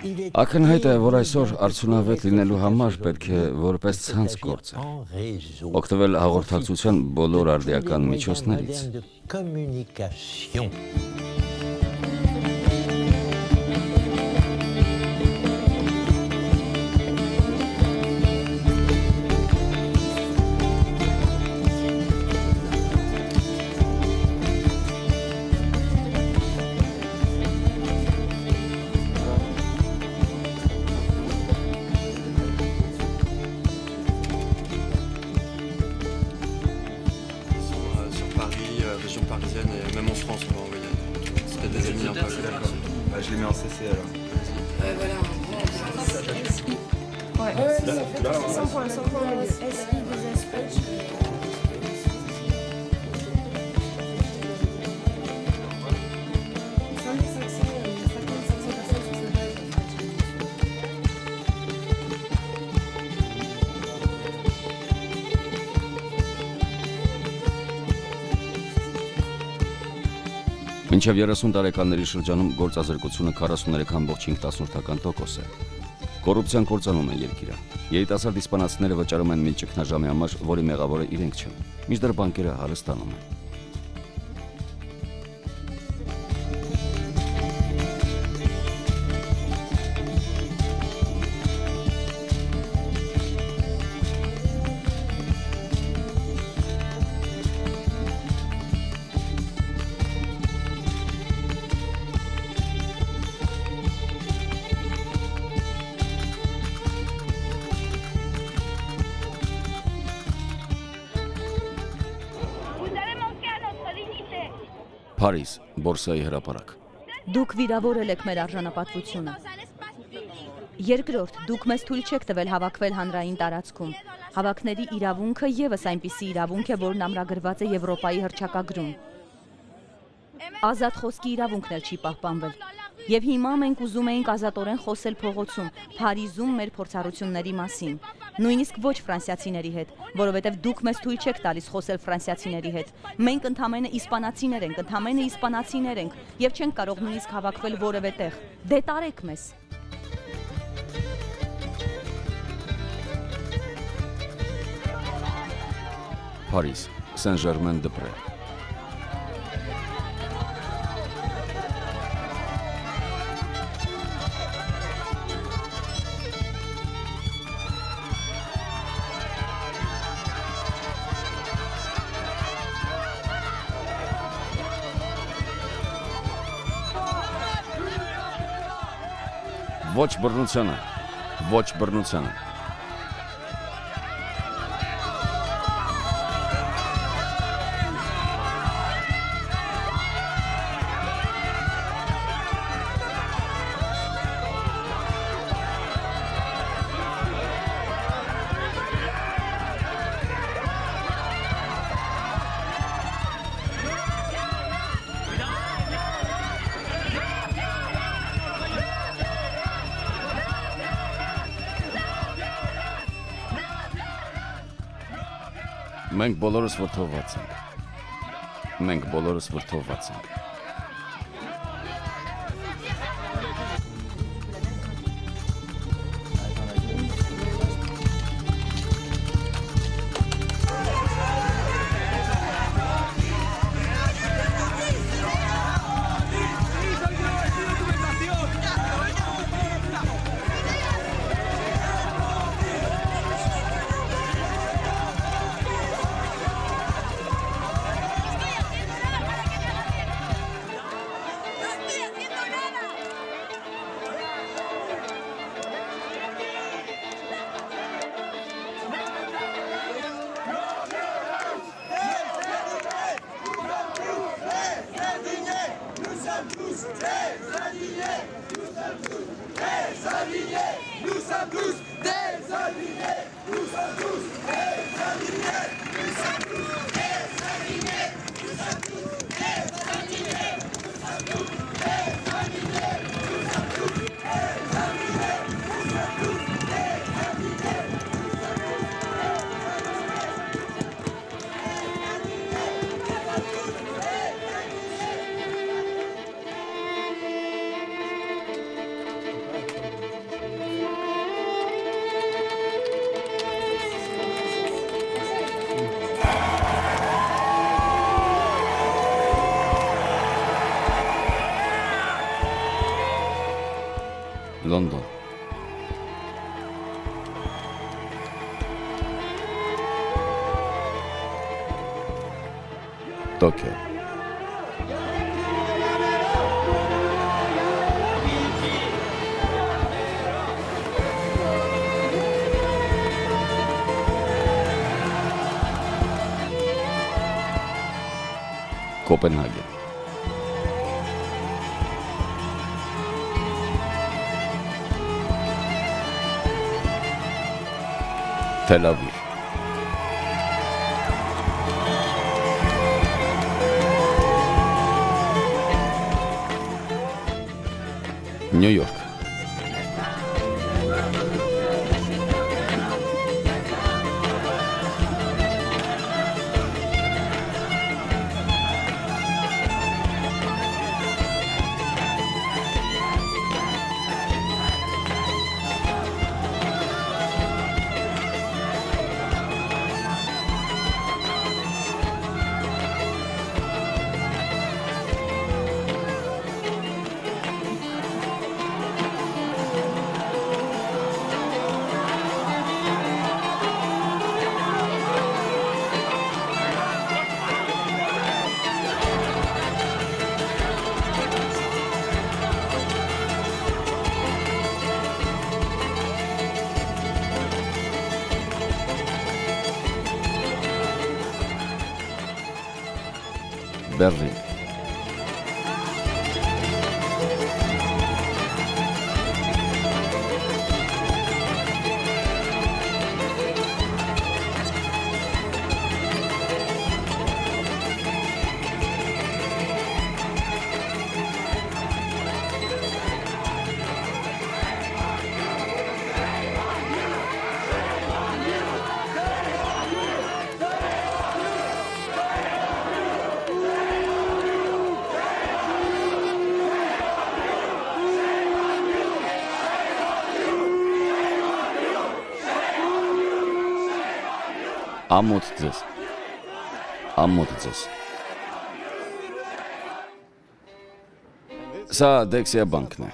Ակնհայտ է, որ այսօր արդյունավետ լինելու համար պետք է որպես ցանց գործել, օգտվել հաղորդակցության բոլոր արդիական միջոցներից։ Je les mets en CC alors. Voilà. Ouais, ça fait 100 points, SI, 2S, Page. Մինչև 30 տարեկանների շրջանում գործազրկությունը 43.5% է։ Կոռուպցիան կործանում է երկիրը։ Երիտասարդ իսպանացիները վճարում են մի ճգնաժամի համար, որի մեղավորը իրենք չեն։ Մինչդեռ բանկերը հարստանում են։ Փարիզ, բորսայի հրապարակ։ Դուք վիրավորել եք մեր արժանապատվությունը։ Երկրորդ, դուք մեզ թույլ չեք տվել հավաքվել հանրային տարածքում։ Հավաքների իրավունքը ևս այնպիսի իրավունք է, որն ամրագրված է Եվրոպայի հռչակագրում։ Ազատ խոսքի իրավունքն էլ չի պահպանվել։ Եվ հիմա մենք ուզում էինք ազատորեն խոսել փողոցում, Փարիզում մեր փորձառությունների մասին։ Նույնիսկ ոչ ֆրանսիացիների հետ, որովհետև դուք մեզ թույլ չեք տալիս խոսել ֆրանսիացիների հետ։ Մենք ընդամենը իսպանացիներ ենք, եւ չենք կարող նույնիսկ հավաքվել որևէ տեղ։ Դե տարեք մեզ։ Փարիզ, Սեն-Ժերմեն-դե-Պրե։ Ոչ բռնությանը, ոչ բռնությանը։ Մենք բոլորս վրդովված ենք։ Լոնդոն։ Տոկիո։ Կոպենհագեն։ Թել Ավիվ։ Նյու Յորք։ Բեռլին։ Ամոթ ձեզ։ Ամոթ ձեզ։ Սա Դեքսիա բանկն է։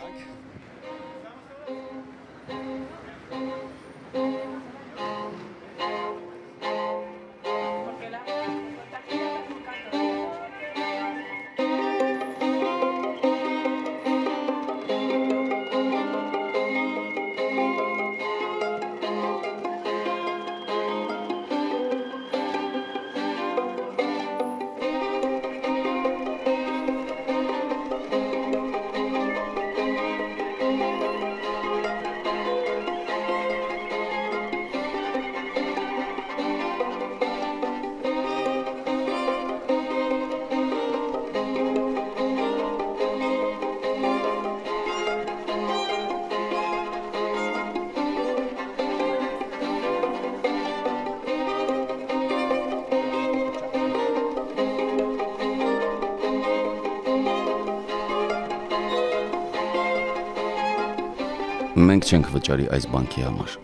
Մենք չենք վճարի այս բանկի համար։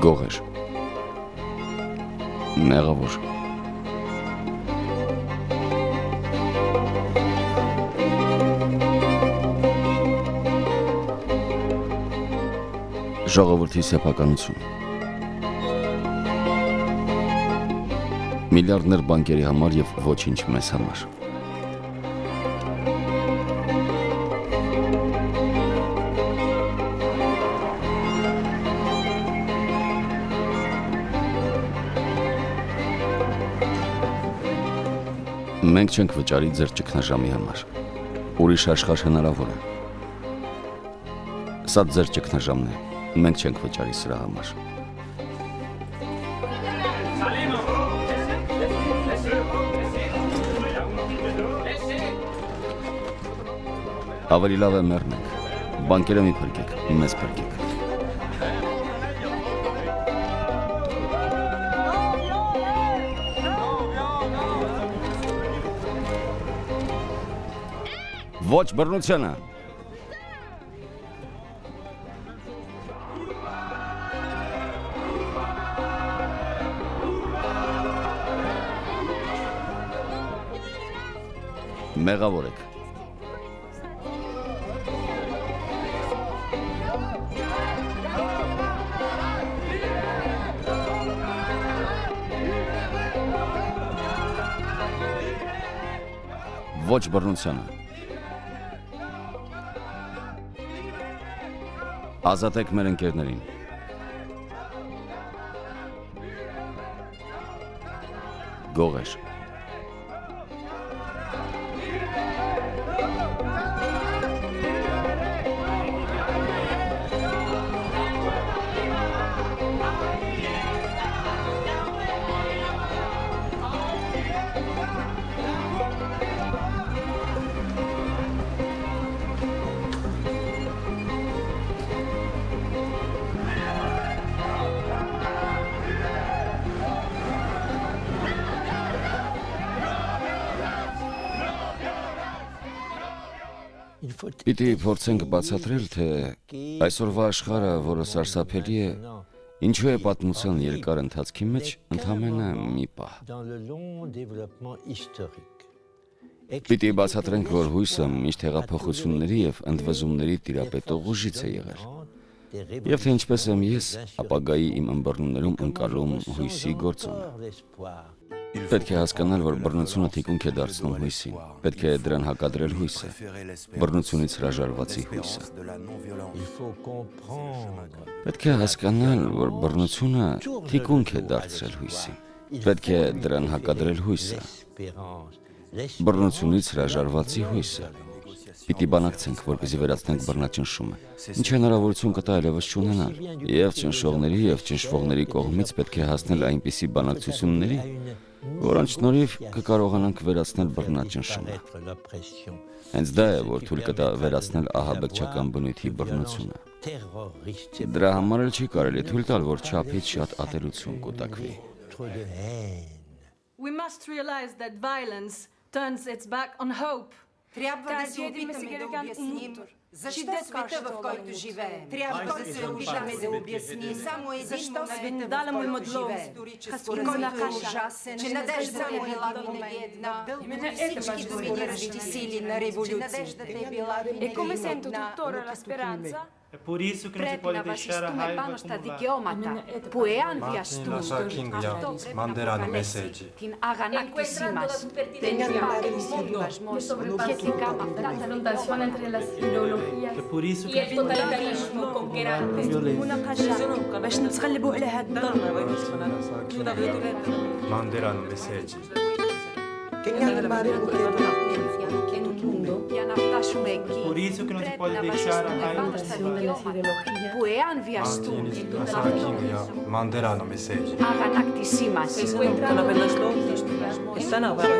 Գողեր։ Մեղավոր։ Ժողովրդի սեփականություն։ Միլիարդներ բանկերի համար եւ ոչինչ մեզ համար։ Մենք չենք վճարի ձեր ճգնաժամի համար։ Ուրիշ աշխարհ հնարավոր է։ Սա ձեր ճգնաժամն է։ Մենք չենք վճարի սրա համար։ Ավելի լավ է մեռնենք։ Բանկերը մի փրկեք, մեզ փրկեք։ Ոչ բռնությունը։ Մեղավոր եք։ Ոչ բռնությանը։ Ազատեք մեր ընկերներին։ Գողեր։ Պիտի փորձենք բացատրել, թե այսօրվա աշխարհը, որը սարսափելի է, ինչու է պատմության երկար ընթացքի մեջ ընդամենը մի պահ։ Պիտի բացատրենք, որ հույսը միշտ հեղափոխությունների եւ ընդվզումների տիրապետող ուժից է եղել։ Եվ թե ինչպես եմ ես ապագայի իմ ըմբռնումներում ընկալում հույսի գործոնը։ Պետք է հասկանալ, որ բռնությունը թիկունք է դարձնում հույսին։ Պետք է դրան հակադրել հույսը, բռնությունից հրաժարվածի հույսը։ Պետք է հասկանալ, որ բռնությունը թիկունք է դարձրել հույսին։ Պետք է դրան հակադրել հույսը, բռնությունից հրաժարվածի հույսը։ Պիտի բանակցենք, որպեսզի վերացնենք բռնաճնշումը։ Ինչ հնարավորություն կտա այլևս չունենալ։ Եվ ճնշողների եւ ճնշվողների կողմից պետք է հասնել այնպիսի բանակցությունների, որոնց շնորհիվ կկարողանանք վերացնել բռնաճնշումը։ Հենց դա է, որ թույլ կտա վերացնել ահաբեկչական բնույթի բռնությունը։ Դրա համար էլ չի կարելի թույլ տալ, որ չափից շատ ատելություն կուտակվի։ We must realize that violence turns its back on hope. Трябва да се опитаме да обясним защо света, в който живеем. Трябва да се опитаме да обясним само защо света, в който живеем. Който е ужасен, че надеждата е била винаги една от всички доминиращи сили на революцията. E come sento tuttora la speranza? È por isso que não se Πρέπει pode να deixar a βασιστούμε raiva πάνω στα acumular. δικαιώματα που εάν βιαστούν, Naša Kinga, αυτό πρέπει να Mandela no προκαλέσει message. την αγανάκτησή μας. Δεν υπάρχει συμβιβασμός σχετικά με αυτά τα Confrontazione entre las ideologias É por isso y que el totalitarismo conquerante. باش نتغلبوا على هذا الضرب. Mandela no message. Για να φτάσουμε εκεί, por isso que não se πρέπει pode να deixar a βασιστούμε raiva πάνω στα δικαιώματα που εάν βιαστούν, Naša Kinga, Mandela no message. αγανάκτησή μας. Estão apenas loucos, estão na barra.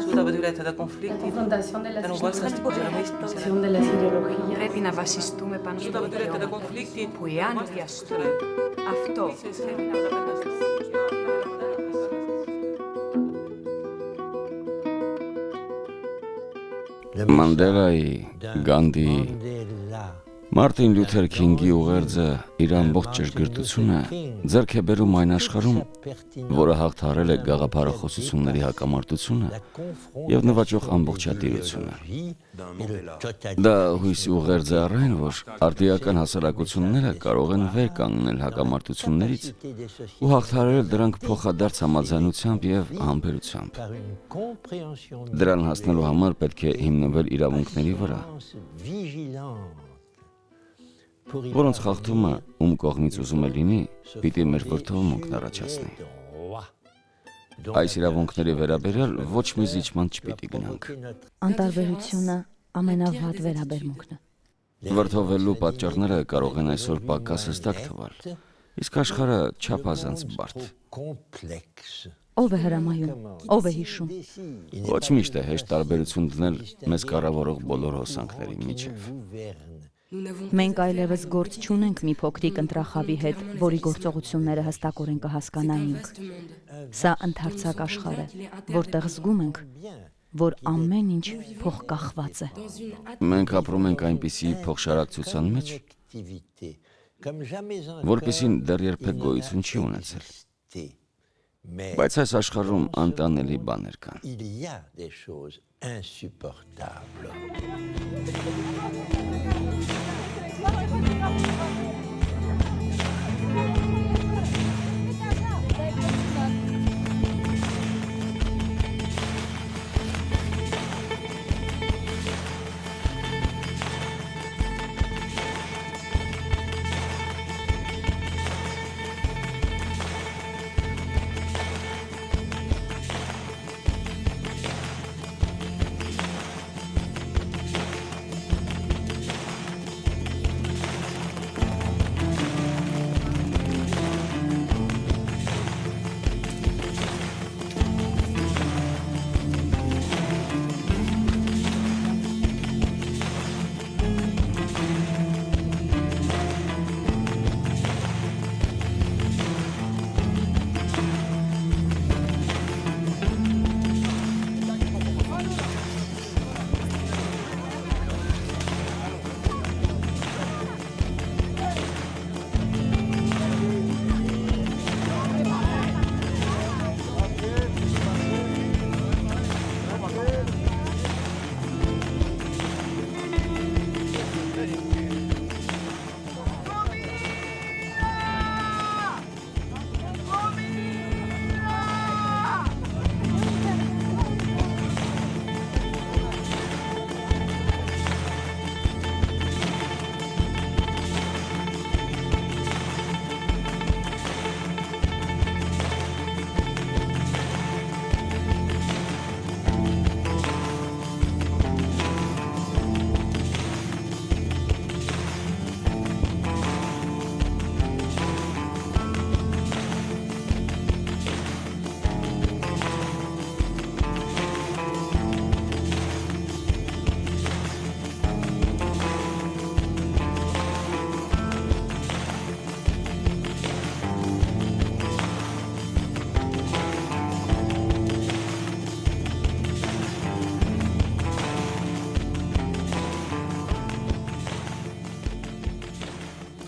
Suda بدولات هذا conflict. Confrontación de las أنا وصلت Confrontación de las ideologías. Πρέπει να βασιστούμε πάνω στα Suda بدولات هذا δικαιώματα conflict. που εάν βιαστούν, αυτό Մանդելայի, Գանդիի, Մարտին Լյութեր Քինգի ուղերձը իր ամբողջ ճշգրտությունը ձեռք է բերում այն աշխարհում, որը հաղթահարել է գաղափարախոսությունների հակամարտությունը եւ նվաճող ամբողջատիրությունը։ Դա հույսի ուղերձ է առայն, որ արտիական հասարակությունները կարող են վեր կանգնել հակամարտություններից ու հաղթահարել դրանք փոխադարձ համաձայնությամբ եւ համբերությամբ։ Դրան հասնելու համար պետք է հիմնվել իրավունքների վրա, որոնց խախտումը ում կողմից ուզում է լինի, պիտի մեր վրդովմունքն առաջացնի։ Այս իրավունքների վերաբերյալ ոչ մի զիջման չպիտի գնանք։ Անտարբերությունը ամենավատ վերաբերմունքն է։ Վրդովելու պատճառները կարող են այսօր պակաս հստակ թվալ, իսկ աշխարհը չափազանց բարդ։ Ով է հրամայում, ով է հիշում։ Ոչ միշտ է հեշտ տարբերություն դնել մեզ կառավարող բոլոր հոսանքների միջև։ Մենք այլևս գործ չունենք մի փոքրիկ ընտրախավի հետ, որի գործողությունները հստակորեն կհասկանայինք։ Սա ընդհանրակ աշխարհ է, որտեղ զգում ենք, որ ամեն ինչ փոխկախված է։ Մենք ապրում ենք այնպիսի փոխշարակցության մեջ, որպեսզի դեռ երբեք գոյություն չի ունեցել։ Բայց այս աշխարհում անտանելի բաներ կան։ Il y a des choses insupportables.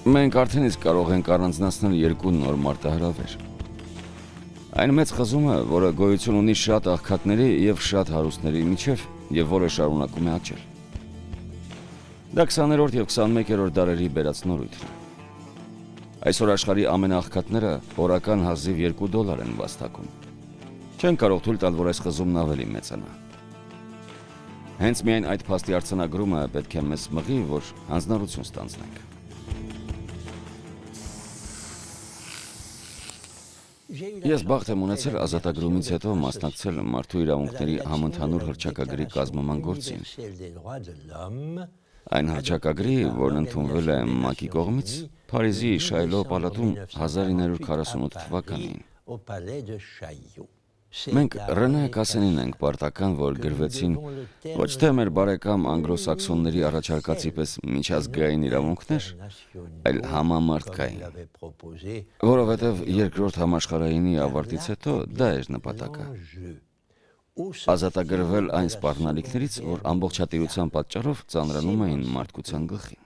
Մենք արդեն իսկ կարող ենք առանձնացնել երկու նոր մարտահրավեր։ Այն մեծ խզումը, որը գոյություն ունի շատ աղքատների եւ շատ հարուստների միջև եւ որը շարունակում է աճել։ Դա 20-րդ եւ 21-րդ դարերի բերած նորույթն է։ Այսօր աշխարհի ամենաաղքատները օրական հազիվ $2 են վաստակում։ Չեն կարող թույլ տալ, որ այս խզումն ավելի մեծանա։ Հենց միայն այդ փաստի արձանագրումը պետք է մեզ մղի, որ հանձնառություն ստանձնենք։ Ես բախտ եմ ունեցել ազատագրումից հետո մասնակցել մարդու իրավունքների համընդհանուր հռչակագրի կազմման գործին։ Այն հռչակագրի, որն ընդունվել է ՄԱԿ-ի կողմից Փարիզի Շայլո պալատում 1948 թվականին։ Մենք Ռենե Կասենին ենք պարտական, որ գրվեցին ոչ թե մեր բարեկամ անգլոսաքսոնների առաջարկածի պես միջազգային իրավունքներ, այլ համամարտկային, որովհետև երկրորդ համաշխարհայինի ավարտից հետո դա էր նպատակը։ Ազատագրվել այն սպառնալիքներից, որ ամբողջատիրության պատճառով ծանրանում էին մարդկության գլխին։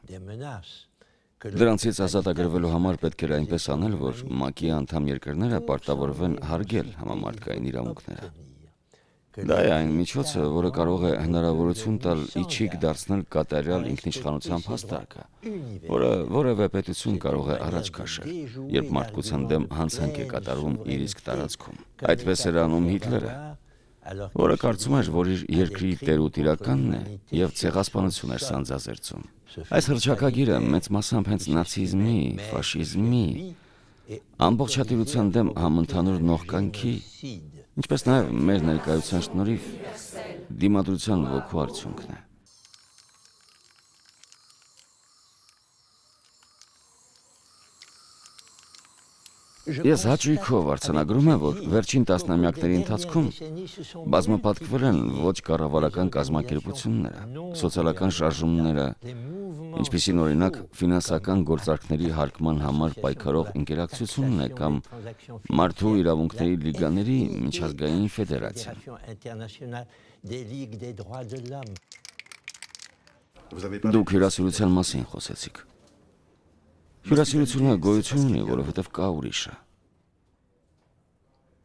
Դրանցից ազատագրվելու համար պետք էր այնպես անել, որ ՄԱԿ-ի անդամ երկրները պարտավորվեն հարգել համամարտկային իրավունքները։ Դա է այն միջոցը, որը կարող է հնարավորություն տալ իջիկ դարձնել կատարյալ ինքնիշխանության փաստարկը, որը որևէ պետություն կարող է առաջ քաշել, երբ մարդկության դեմ հանցանք է կատարվում իր իսկ տարածքում։ Այդպես էր անում Հիտլերը, որը կարծում էր, որ իր երկրի տերուտիրականն է եւ ցեղասպանություն էր սանձազերծում։ Այս հռչակագիրը մեծ մասամբ հենց նացիզմի, ֆաշիզմի, ամբողջատիրության դեմ համընդհանուր նողկանքի, ինչպես նաեւ մեր ներկայության շնորհիվ դիմադրության ոգու արդյունքն է։ Ես հաճույքով արձանագրում եմ, որ վերջին տասնամյակների ընթացքում բազմապատկվել են ոչ կառավարական կազմակերպությունները, սոցիալական շարժումները, ինչպիսին օրինակ ֆինանսական գործարքների հարկման համար պայքարող ընկերակցությունն է կամ մարդու իրավունքների լիգաների միջազգային ֆեդերացիան։ Դուք հյուրասիրության մասին խոսեցիք։ Հյուրասիրությունը գոյություն ունի, որովհետև կա ուրիշը։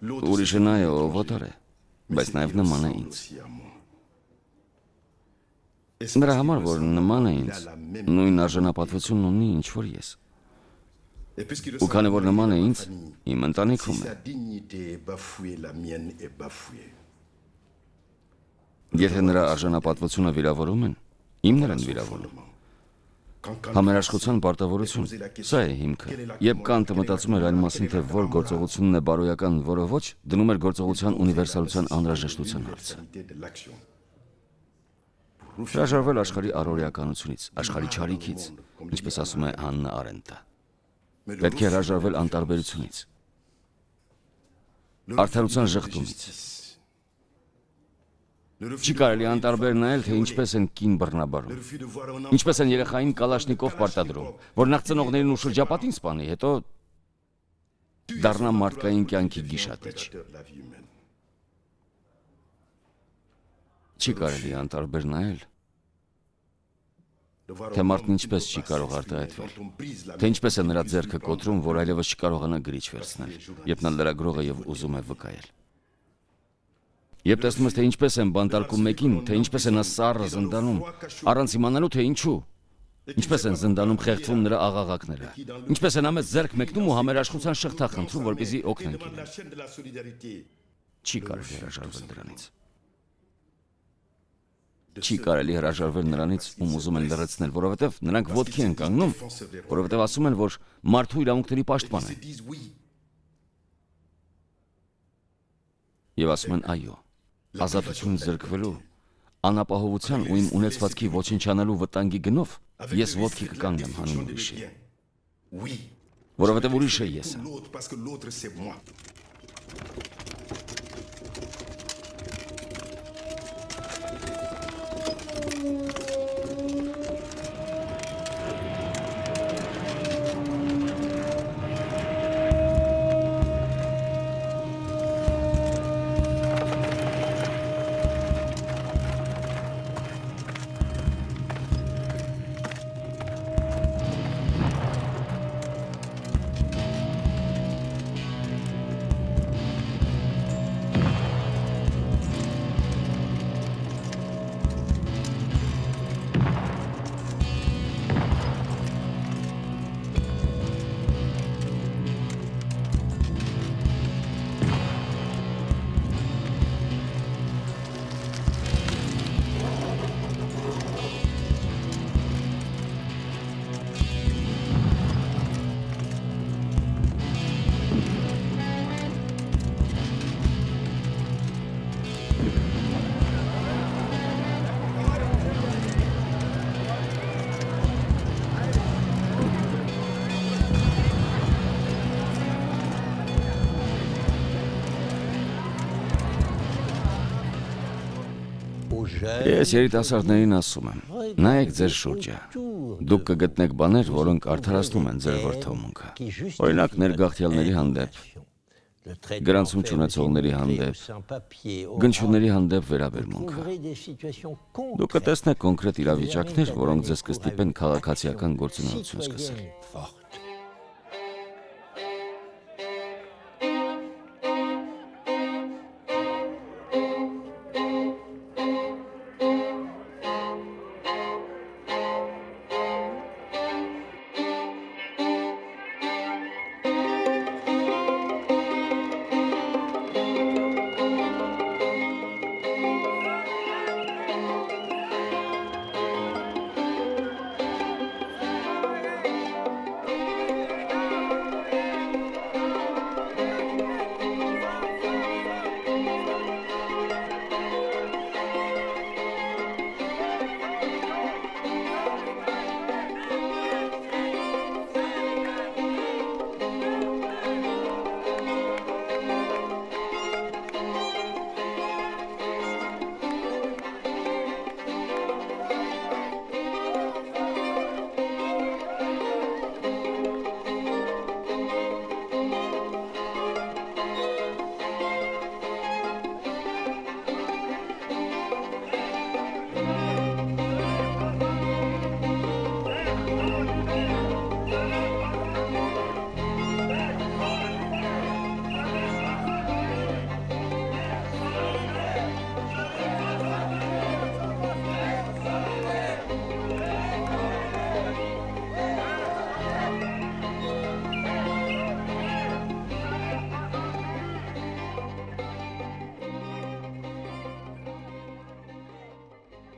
Ուրիշը նա է, ով օտար է, բայց նաև նման է ինձ։ Նրա համար, որ նման է ինձ, նույն արժանապատվությունն ունի, ինչ որ ես։ Ու քանի որ նման է ինձ, իմ ընտանիքում է։ Եթե նրա արժանապատվությունը վիրավորում են, իմներ են վիրավորում։ Համերաշխության պարտավորություն, սա է հիմքը։ Երբ Կանտը մտածում էր այն մասին, թե որ գործողությունն է բարոյական, որը ոչ, դնում էր գործողության ունիվերսալության անհրաժեշտության հարցը։ Հրաժարվել աշխարհի առօրեականությունից, աշխարհի չարիքից, ինչպես ասում է Հաննա Արենտը։ Պետք է հրաժարվել անտարբերությունից, արդարության ժխտումից։ Չի կարելի անտարբեր նայել, թե ինչպես են կին բռնաբարում, ինչպես են երեխային կալաշնիկով պարտադրում, որ նախ ծնողներին ու շրջապատին սպանի, հետո դառնա մարդկային կյանքի գիշատիչ։ Չի կարելի անտարբեր նայել, թե մարդն ինչպես չի կարող արտահայտվել, թե ինչպես է նրա ձեռքը կոտրում, որ այլևս չկարողանա գրիչ վերցնել, երբ նա լրագրող է եւ ուզում է վկայել։ Երբ տեսնում ես, թե ինչպես են բանտարկում մեկին, թե ինչպես է նա սառը զնդանում, առանց իմանալու, թե ինչու, ինչպես են զնդանում խեղդվում նրա աղաղակները, ինչպես է նա մեզ ձեռք մեկնում ու համերաշխության շղթա խնդրում, որպեսզի օգնենք իրեն։ Չի կարելի հրաժարվել դրանից։ Չի կարելի հրաժարվել նրանից, ում ուզում են լռեցնել, որովհետև նրանք ոտքի են կանգնում, որովհետև ասում են, որ մարդու իրավունքների պաշտպան են։ Եվ ասում են այո, ազատություն զրկվելու, անապահովության ու իմ ունեցվածքի ոչնչանալու վտանգի գնով ես ոտքի կկանգնեմ հանուն ուրիշի, որովհետև ուրիշը ես եմ։ Ես երիտասարդներին ասում եմ, նայեք ձեր շուրջը, դուք կգտնեք բաներ, որոնք արդարացնում են ձեր վրդովմունքը, օրինակ ներգաղթյալների հանդեպ, գրանցում չունեցողների հանդեպ, գնչուների հանդեպ վերաբերմունքը։ Դուք կտեսնեք կոնկրետ իրավիճակներ, որոնք ձեզ կստիպեն քաղաքացիական գործունեություն սկսել։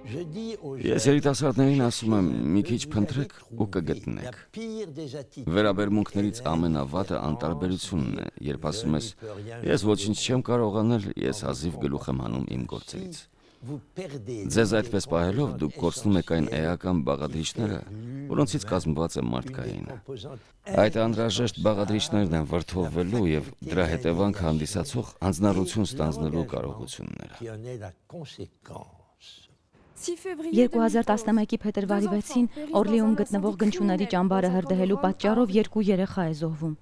Ես երիտասարդներին ասում եմ, մի քիչ փնտրեք ու կգտնեք։ Վերաբերմունքներից ամենավատը անտարբերությունն է, երբ ասում ես, ես ոչինչ չեմ կարող անել, ես հազիվ գլուխ եմ հանում իմ գործերից։ Ձեզ այդպես պահելով դուք կորցնում եք այն էական բաղադրիչները, որոնցից կազմված է մարդկայինը։ Այդ անհրաժեշտ բաղադրիչներն են վրդովվելու եւ դրա հետևանք հանդիսացող հանձնառություն ստանձնելու կարողությունները։ 2011-ի փետրվարի 6-ին Օրլիում գտնվող գնչուների ճամբարը հրդեհելու պատճառով 2 երեխա է զոհվում։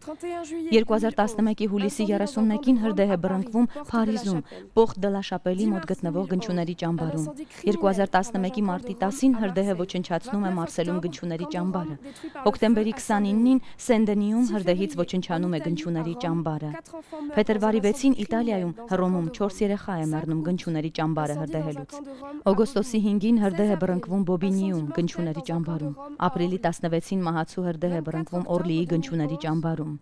2011-ի հուլիսի 31-ին հրդեհ է բռնկվում Փարիզում, Պորտ դե լա Շապելի մոտ գտնվող գնչուների ճամբարում։ 2011-ի մարտի 10-ին հրդեհը ոչնչացնում է Մարսելում գնչուների ճամբարը։ Հոկտեմբերի 29-ին Սեն-Դենիում հրդեհից ոչնչանում է գնչուների ճամբարը։ Փետրվարի 6-ին Իտալիայում Հռոմում 4 երեխա է մեռնում գնչուների ճամբարը հրդեհելուց։ Օգոստոսի 5-ին հրդեհ է բռնկվում Բոբինիում գնչուների ճամբարում։ Ապրիլի 16-ին մահացու հրդեհ է բռնկվում Օրլիի գնչուների ճամբարում։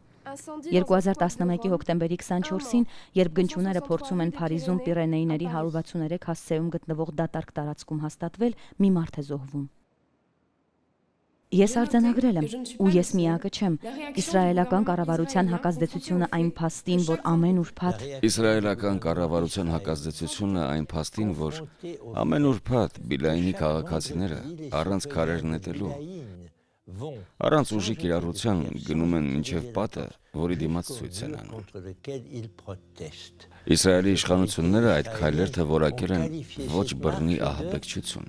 2011-ի հոկտեմբերի 24-ին, երբ գնչուները փորձում են Փարիզում Պիրենեիների 163 հասցեում գտնվող դատարկ տարածքում հաստատվել, մի մարդ է զոհվում։ Ես արձանագրել եմ, ու ես միակը չեմ, իսրայելական կառավարության հակազդեցությունը այն փաստին, որ ամեն ուրբաթ Իսրայելական կառավարության հակազդեցությունը այն փաստին, որ ամեն ուրբաթ Բիլայինի քաղաքացիները առանց քարեր նետելու, առանց ուժի կիրառության գնում են մինչև պատը, որի դիմաց ցույց են անում։ Իսրայելի իշխանությունները այդ քայլերը որակել են ոչ բռնի ահաբեկչություն։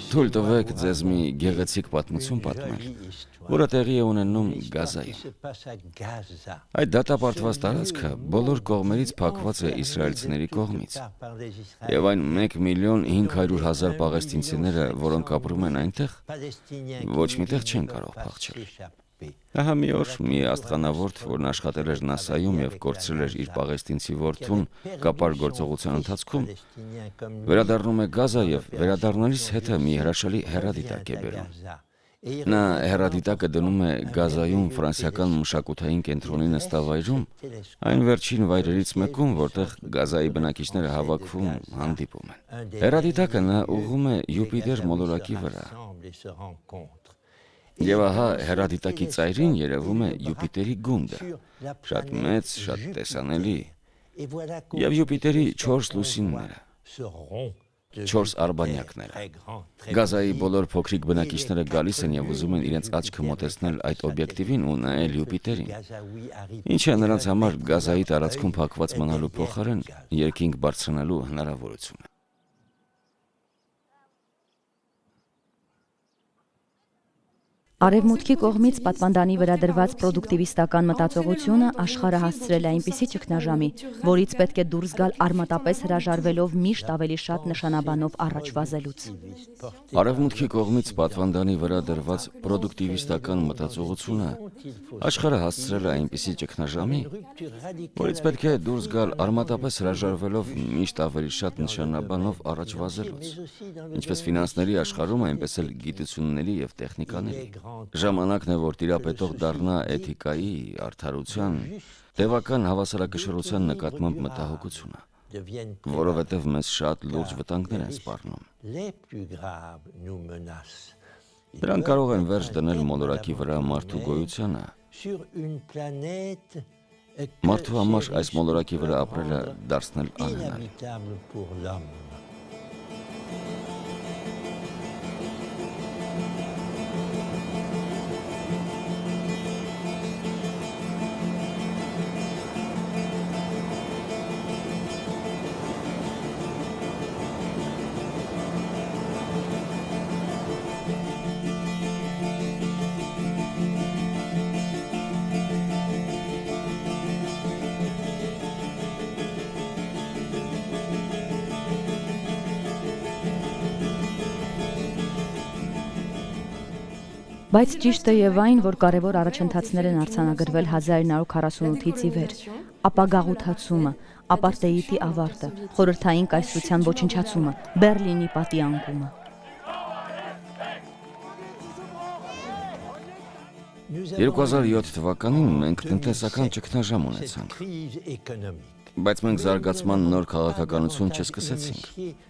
Թույլ տվեք ձեզ մի գեղեցիկ պատմություն պատմել, որը տեղի է ունենում Գազայում։ Այդ դատապարտված տարածքը բոլոր կողմերից փակված է իսրայելցիների կողմից, եւ այն 1,500,000 պաղեստինցիները, որոնք ապրում են այնտեղ, ոչ միտեղ չեն կարող փախչել։ Ահա մի օր մի աստղանավորդ, որն աշխատել էր ՆԱՍԱ-ում եւ կորցրել էր իր պաղեստինցի որդուն կապար գործողության ընթացքում, վերադառնում է Գազա եւ վերադառնալիս հետը մի հրաշալի հեռադիտակ է բերում։ Նա հեռադիտակը դնում է Գազայում ֆրանսիական մշակութային կենտրոնի նստավայրում, այն վերջին վայրերից մեկում, որտեղ Գազայի բնակիչները հավաքվում, հանդիպում են։ Հեռադիտակը նա ուղղում է Յուպիտեր մոլորակի վրա։ Եվ ահա հեռադիտակի ծայրին երևում է Յուպիտերի գունդը, շատ մեծ, շատ տեսանելի, եւ Յուպիտերի 4 լուսինները, 4 արբանյակները։ Գազայի բոլոր փոքրիկ բնակիչները գալիս են եւ ուզում են իրենց աչքը մոտեցնել այդ օբյեկտիվին ու նայել Յուպիտերին, ինչը նրանց համար Գազայի տարածքում փակված մնալու փոխարեն երկինք բարձրանալու հնարավորություն է։ Արևմուտքի կողմից պատվանդանի վրա դրված պրոդուկտիվիստական մտածողությունը աշխարհը հասցրել է այնպիսի ճգնաժամի, որից պետք է դուրս գալ արմատապես հրաժարվելով միշտ ավելի շատ նշանաբանով առաջ վազելուց։ Արևմուտքի կողմից պատվանդանի վրա դրված պրոդուկտիվիստական մտածողությունը աշխարհը հասցրել է այնպիսի ճգնաժամի, որից պետք է դուրս գալ արմատապես հրաժարվելով միշտ ավելի շատ նշանաբանով առաջ վազելուց, ինչպես ֆինանսների աշխարհում, այնպես էլ գիտությունների եւ տեխնիկաների։ Ժամանակն է, որ տիրապետող դառնա էթիկայի, արդարության, տևական հավասարակշռության նկատմամբ մտահոգությունը, որովհետև մեզ շատ լուրջ վտանգներ են սպառնում։ Դրանք կարող են վերջ դնել մոլորակի վրա մարդու գոյությանը։ Մարդու համար այս մոլորակի վրա ապրելը դարձնել անհնար։ Բայց ճիշտ է եւ այն, որ կարևոր առաջընթացներ են արձանագրվել 1948-ից ի վեր, ապա գաղութացումը, ապարտեիդի ավարտը, խորհրդային կայսրության ոչնչացումը, Բերլինի պատի անկումը։ 2007 թվականին մենք տնտեսական ճգնաժամ ունեցանք, բայց մենք զարգացման նոր քաղաքականություն չսկսեցինք։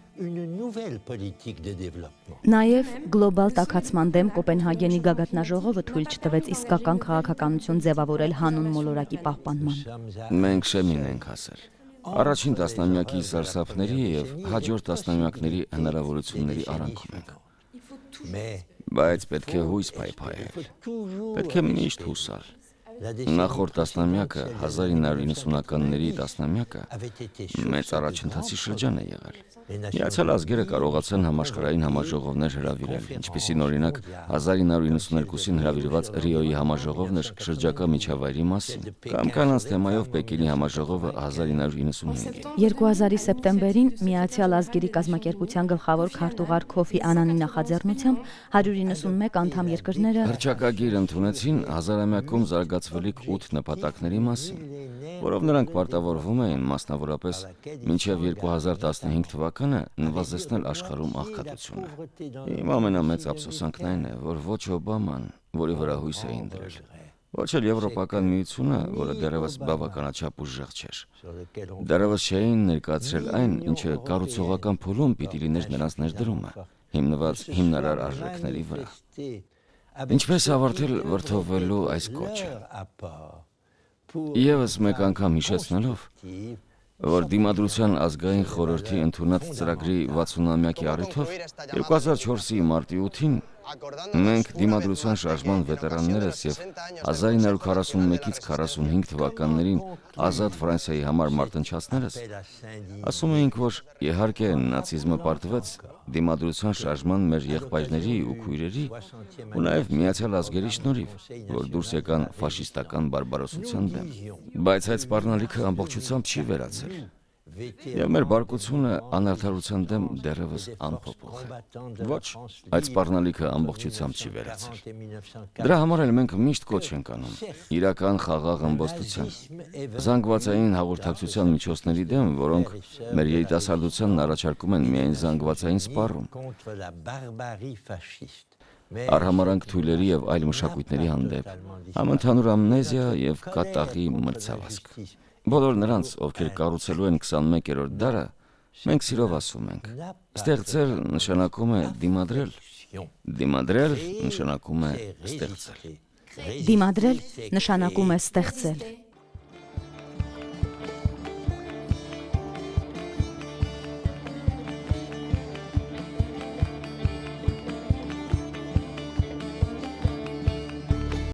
Նաև գլոբալ տաքացման դեմ Կոպենհագենի գագաթնաժողովը թույլ չտվեց իսկական քաղաքականություն ձևավորել հանուն մոլորակի պահպանման։ Մենք շեմին ենք հասել։ Առաջին տասնամյակի սարսափների եւ հաջորդ տասնամյակների հնարավորությունների արանքում ենք։ Բայց պետք է հույս փայփայել։ Պետք է միշտ հուսալ։ Նախորդ տասնամյակը 1990-ականների տասնամյակը մեծ առաջընթացի շրջան է եղել։ Միացյալ ազգերը կարողացան համաշխարհային համաժողովներ հրավիրել, ինչպիսին օրինակ 1992-ին հրավիրված Ռիոյի համաժողովն էր շրջակա միջավայրի մասին, կամ կանանց թեմայով Պեկինի համաժողովը 1995-ին։ 2000-ի սեպտեմբերին Միացյալ ազգերի կազմակերպության գլխավոր քարտուղար Քոֆի Անանի նախաձեռնությամբ 191 անդամ երկրները հռչակագիր ընդունեցին հազարամյակում զարգացվելիք 8 նպատակների մասին, որով նրանք պարտավորվում էին մասնավորապես մինչև 2015 թվականը նվազեցնել աշխարհում աղքատությունը։ Իմ ամենամեծ ափսոսանքն այն է, որ ոչ Օբաման, որի վրա հույս էին դրել, ոչ էլ Եվրոպական միությունը, որը դեռևս բավականաչափ ուժեղ չէր, դեռևս չէին ներկայացրել այն, ինչը կառուցողական փուլում պիտի լիներ նրանց ներդրումը, հիմնված հիմնարար արժեքների վրա։ Ինչպես ավարտել վրդովվելու այս կոչը։ Եվս մեկ անգամ հիշեցնելով, որ Դիմադրության ազգային խորհրդի ընդունած ծրագրի 60-ամյակի առիթով 2004-ի մարտի 8-ին մենք Դիմադրության շարժման վետերաններս եւ 1941-ից 45 թվականներին ազատ Ֆրանսիայի համար մարտնչացներս ասում էինք, որ իհարկե նացիզմը պարտվեց Դիմադրության շարժման մեր եղբայրների ու քույրերի ու նաեւ Միացյալ ազգերի շնորհիվ, որ դուրս եկան ֆաշիստական բարբարոսության դեմ, բայց այդ սպառնալիքը ամբողջությամբ չի վերացել։ Եվ մեր բարկությունը անարդարության դեմ դեռևս անփոփոխ է։ Ոչ, այդ սպառնալիքը ամբողջությամբ չի վերացել։ Դրա համար էլ մենք միշտ կոչ ենք անում իրական խաղաղ ըմբոստության, զանգվածային հաղորդակցության միջոցների դեմ, որոնք մեր երիտասարդությանն առաջարկում են միայն զանգվածային սպառում, արհամարանք թույլերի եւ այլ մշակույթների հանդեպ, համընդհանուր ամնեզիա եւ կատաղի մրցավազք։ Բոլոր նրանց, ովքեր կառուցելու են 21-րդ դարը, մենք սիրով ասում ենք. ստեղծել նշանակում է դիմադրել, դիմադրել նշանակում է ստեղծել։ Դիմադրել նշանակում է ստեղծել։